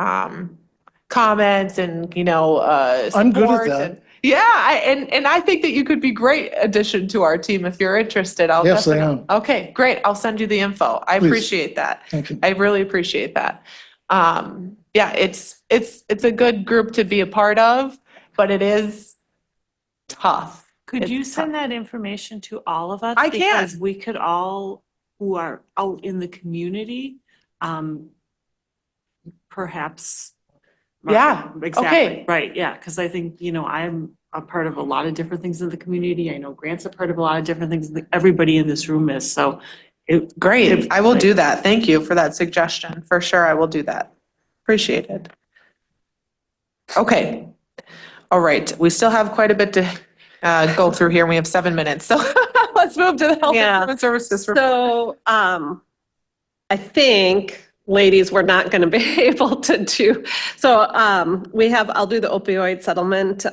comments and, I'm good at support that. and- Yeah, and I think that you could be great addition to our team if you're interested. I'll Yes, I definitely- am. Okay, great. I'll send you the info. I Please. appreciate that. Thank you. I really appreciate that. Yeah, it's a good group to be a part of, but it is tough. Could you It's send that information to all of us? I can. Because we could all, who are out in the community, perhaps. Yeah, Exactly, okay. right, yeah, because I think, I'm a part of a lot of different things in the community. I know Grant's a part of a lot of different things. Everybody in this room is, so. Great. I will do that. Thank you for that suggestion. For sure, I will do that. Appreciate it. Okay. All right. We still have quite a bit to go through here. We have 7 minutes. So let's move to the Health and Yeah. Human Services. So, I think, ladies, we're not going to be able to do, so, I'll do the opioid settlement.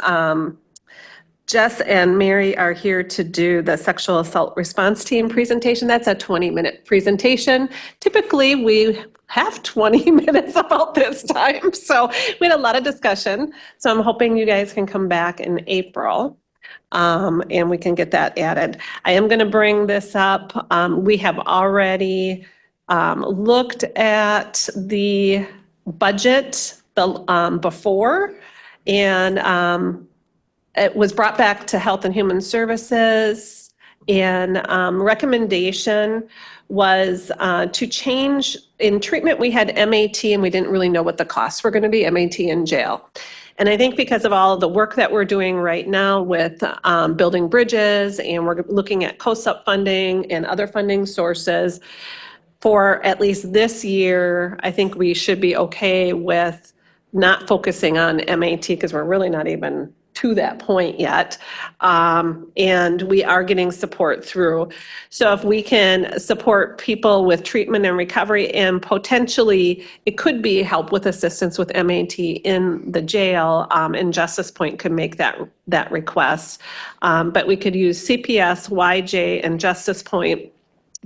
Jess and Mary are here to do the sexual assault response team presentation. That's a 20-minute presentation. Typically, we have 20 minutes about this time. So we had a lot of discussion. So I'm hoping you guys can come back in April. And we can get that added. I am going to bring this up. We have already looked at the budget before, and it was brought back to Health and Human Services, and recommendation was to change. In treatment, we had MAT, and we didn't really know what the costs were going to be, MAT in jail. And I think because of all of the work that we're doing right now with building bridges, and we're looking at COSUP funding and other funding sources, for at least this year, I think we should be okay with not focusing on MAT because we're really not even to that point yet. And we are getting support through. So if we can support people with treatment and recovery, and potentially it could be help with assistance with MAT in the jail, and Justice Point could make that request. But we could use CPS, YJ, and Justice Point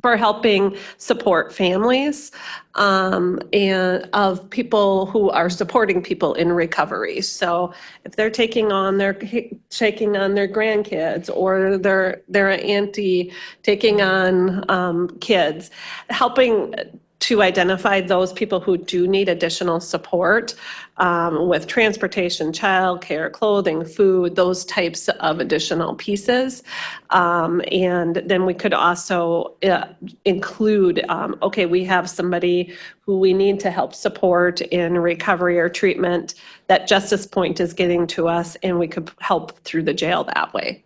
for helping support families and of people who are supporting people in recovery. So if they're taking on their grandkids, or their auntie taking on kids, helping to identify those people who do need additional support with transportation, childcare, clothing, food, those types of additional pieces. And then we could also include, okay, we have somebody who we need to help support in recovery or treatment that Justice Point is getting to us, and we could help through the jail that way.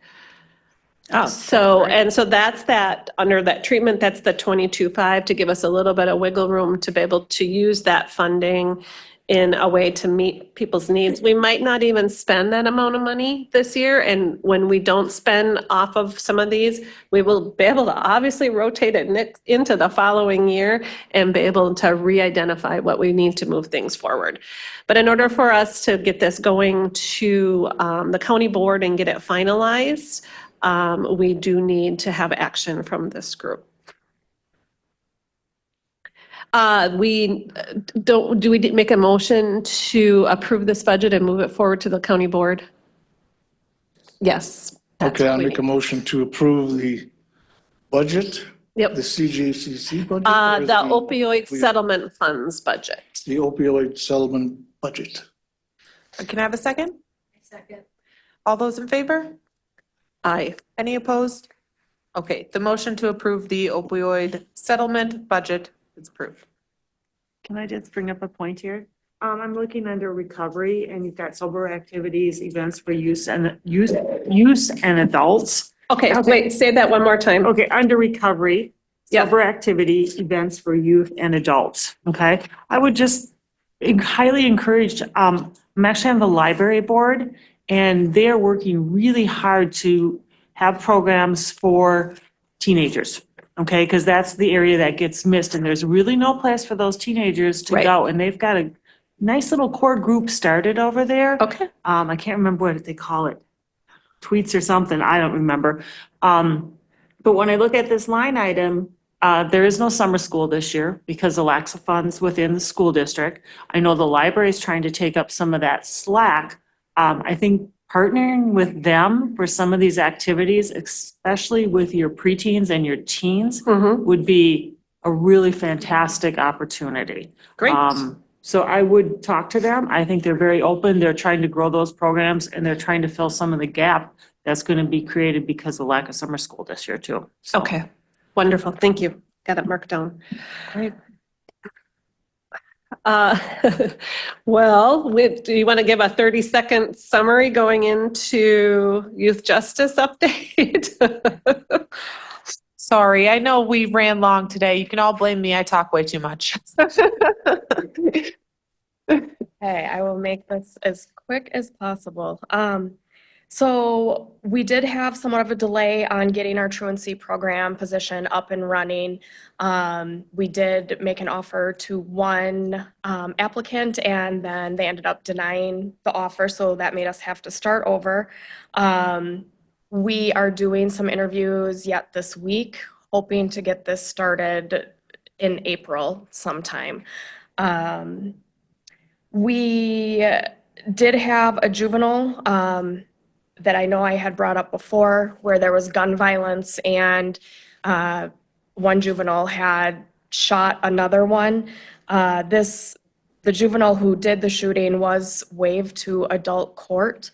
So, and so that's that, under that treatment, that's the 22.5 to give us a little bit of wiggle room to be able to use that funding in a way to meet people's needs. We might not even spend that amount of money this year, and when we don't spend off of some of these, we will be able to obviously rotate it into the following year and be able to re-identify what we need to move things forward. But in order for us to get this going to the county board and get it finalized, we do need to have action from this group. Do we make a motion to approve this budget and move it forward to the county board? Yes. that's Okay, what I'll we make a need. motion to approve the budget, Yep. the CJCC budget. or The opioid settlement funds budget. The opioid settlement budget. Can I have a second? Second. All those in favor? Aye. Any opposed? Okay, the motion to approve the opioid settlement budget is approved. Can I just bring up a point here? I'm looking under recovery and you've got sober activities, events for use and adults. Okay, wait, say that one more time. Okay, under recovery, Yeah. sober activity, events for youth and adults, okay? I would just highly encourage, I'm actually on the library board and they're working really hard to have programs for teenagers, okay? Because that's the area that gets missed and there's really no place for those teenagers to Right. go. And they've got a nice little core group started over there. Okay. I can't remember what they call it, tweets or something, I don't remember. But when I look at this line item, there is no summer school this year because of lack of funds within the school district. I know the library is trying to take up some of that slack. I think partnering with them for some of these activities, especially with your preteens and your teens, Mhm. would be a really fantastic opportunity. Great. So I would talk to them. I think they're very open. They're trying to grow those programs and they're trying to fill some of the gap that's going to be created because of lack of summer school this year too. So- Okay, wonderful, thank you. Got it marked down. Great. Well, do you want to give a 30-second summary going into youth justice update? Sorry, I know we ran long today. You can all blame me. I talk way too much. Okay, I will make this as quick as possible. So we did have somewhat of a delay on getting our truancy program position up and running. We did make an offer to one applicant and then they ended up denying the offer, so that made us have to start over. We are doing some interviews yet this week, hoping to get this started in April sometime. We did have a juvenile that I know I had brought up before where there was gun violence and one juvenile had shot another one. The juvenile who did the shooting was waived to adult court.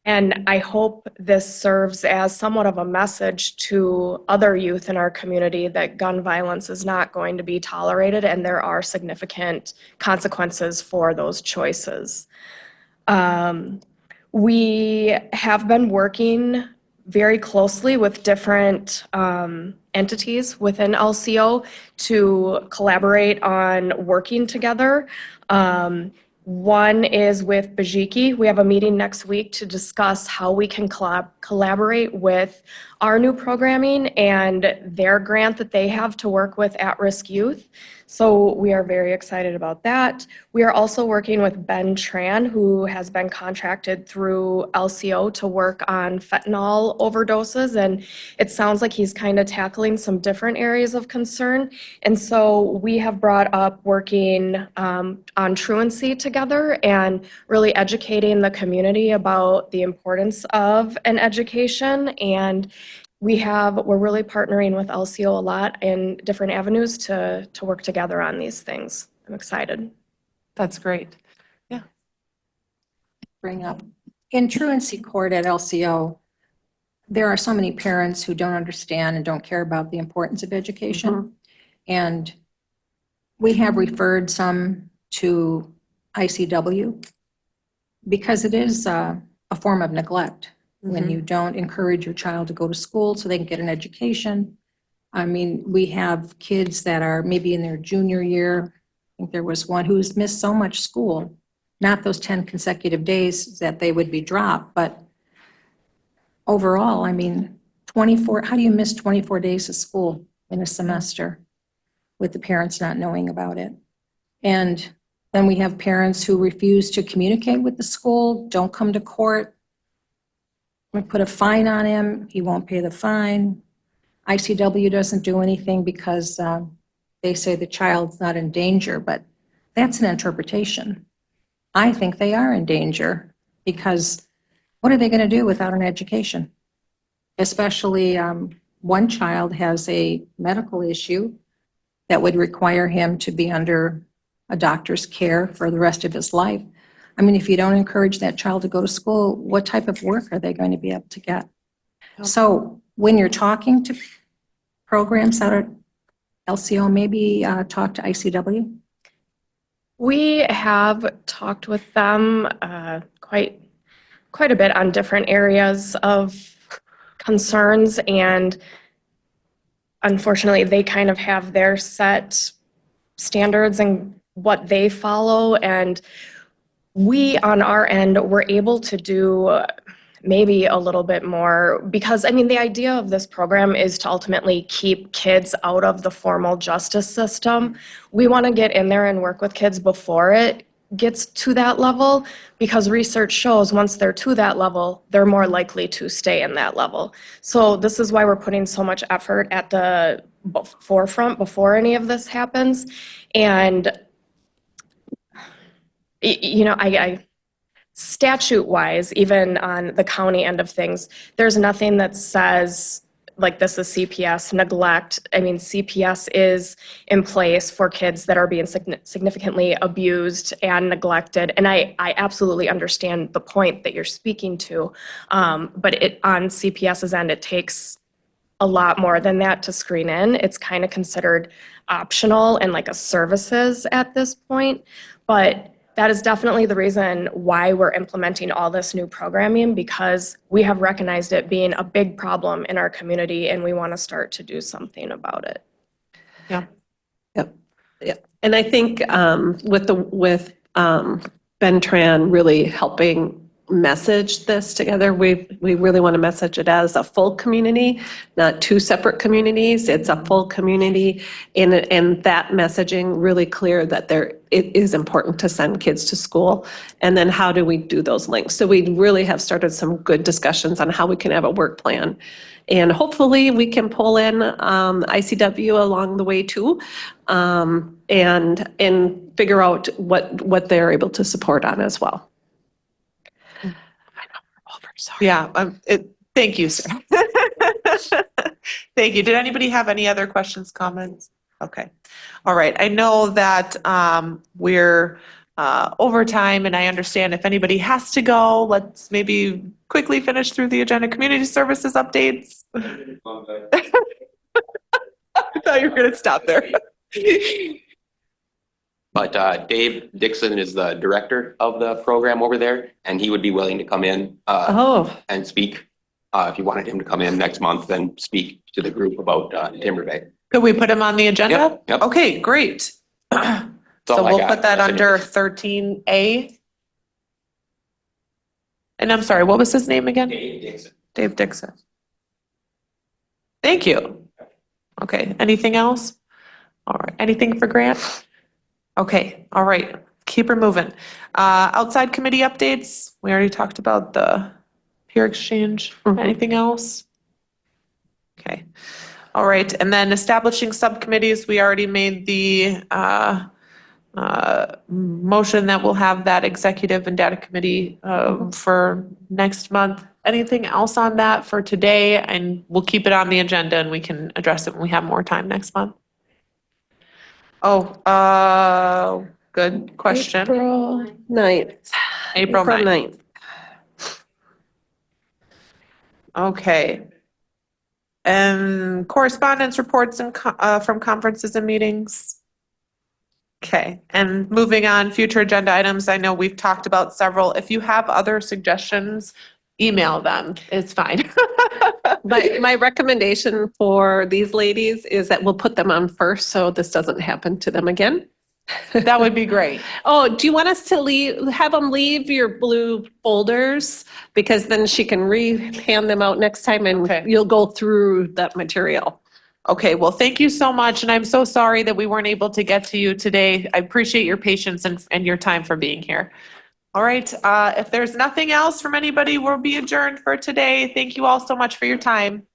And I hope this serves as somewhat of a message to other youth in our community that gun violence is not going to be tolerated and there are significant consequences for those choices. We have been working very closely with different entities within LCO to collaborate on working together. One is with Bajiki. We have a meeting next week to discuss how we can collaborate with our new programming and their grant that they have to work with at-risk youth. So we are very excited about that. We are also working with Ben Tran, who has been contracted through LCO to work on fentanyl overdoses. And it sounds like he's kind of tackling some different areas of concern. And so we have brought up working on truancy together and really educating the community about the importance of an education. And we're really partnering with LCO a lot in different avenues to work together on these things. I'm excited. That's great. Bring up, in truancy court at LCO, there are so many parents who don't understand and don't care about the importance of education. And we have referred some to ICW because it is a form of neglect. when you don't encourage your child to go to school so they can get an education. I mean, we have kids that are maybe in their junior year. I think there was one who's missed so much school, not those 10 consecutive days that they would be dropped, but overall, I mean, 24, how do you miss 24 days of school in a semester with the parents not knowing about it? And then we have parents who refuse to communicate with the school, don't come to court. We put a fine on him, he won't pay the fine. ICW doesn't do anything because they say the child's not in danger, but that's an interpretation. I think they are in danger because what are they going to do without an education? Especially one child has a medical issue that would require him to be under a doctor's care for the rest of his life. I mean, if you don't encourage that child to go to school, what type of work are they going to be able to get? So when you're talking to programs out at LCO, maybe talk to ICW? We have talked with them quite a bit on different areas of concerns, and unfortunately, they kind of have their set standards and what they follow, and we on our end were able to do maybe a little bit more because, I mean, the idea of this program is to ultimately keep kids out of the formal justice system. We want to get in there and work with kids before it gets to that level because research shows once they're to that level, they're more likely to stay in that level. So this is why we're putting so much effort at the forefront before any of this happens. And you know, I statute-wise, even on the county end of things, there's nothing that says, like, this is CPS neglect. I mean, CPS is in place for kids that are being significantly abused and neglected. And I absolutely understand the point that you're speaking to. But on CPS's end, it takes a lot more than that to screen in. It's kind of considered optional and like a services at this point. But that is definitely the reason why we're implementing all this new programming, because we have recognized it being a big problem in our community and we want to start to do something about it. And I think with Ben Tran really helping message this together, we really want to message it as a full community, not two separate communities. It's a full community, and that messaging really clear that it is important to send kids to school. And then how do we do those links? So we really have started some good discussions on how we can have a work plan. And hopefully we can pull in ICW along the way too, and figure out what they're able to support on as well. Yeah, thank you, sir. Thank you. Did anybody have any other questions, comments? Okay. All right. I know that we're over time, and I understand if anybody has to go, let's maybe quickly finish through the agenda. Community services updates. I thought you were going to stop there. But Dave Dixon is the director of the program over there, and he would be willing to come in and speak. If you wanted him to come in next month and speak to the group about Timber Bay. Could we put him on the agenda? Yep. Okay, great. That's So all I we'll got. put that under 13A. And I'm sorry, what was his name again? Dave Dixon. Dave Dixon. Thank you. Okay, anything else? All right, anything for Grant? Okay, all right, keep her moving. Outside committee updates, we already talked about the peer exchange. Anything else? Okay, all right, and then establishing subcommittees, we already made the motion that we'll have that executive and data committee for next month. Anything else on that for today? And we'll keep it on the agenda and we can address it when we have more time next month. Oh, good question. April 9th. April 9th. Okay. And correspondence reports and from conferences and meetings. Okay, and moving on, future agenda items. I know we've talked about several. If you have other suggestions email them. It's fine. My recommendation for these ladies is that we'll put them on first, so this doesn't happen to them again. That would be great. Oh, do you want us to have them leave your blue folders? Because then she can hand them out next time Okay. and you'll go through that material. Okay, well, thank you so much, and I'm so sorry that we weren't able to get to you today. I appreciate your patience and your time for being here. All right, if there's nothing else from anybody, we'll be adjourned for today. Thank you all so much for your time.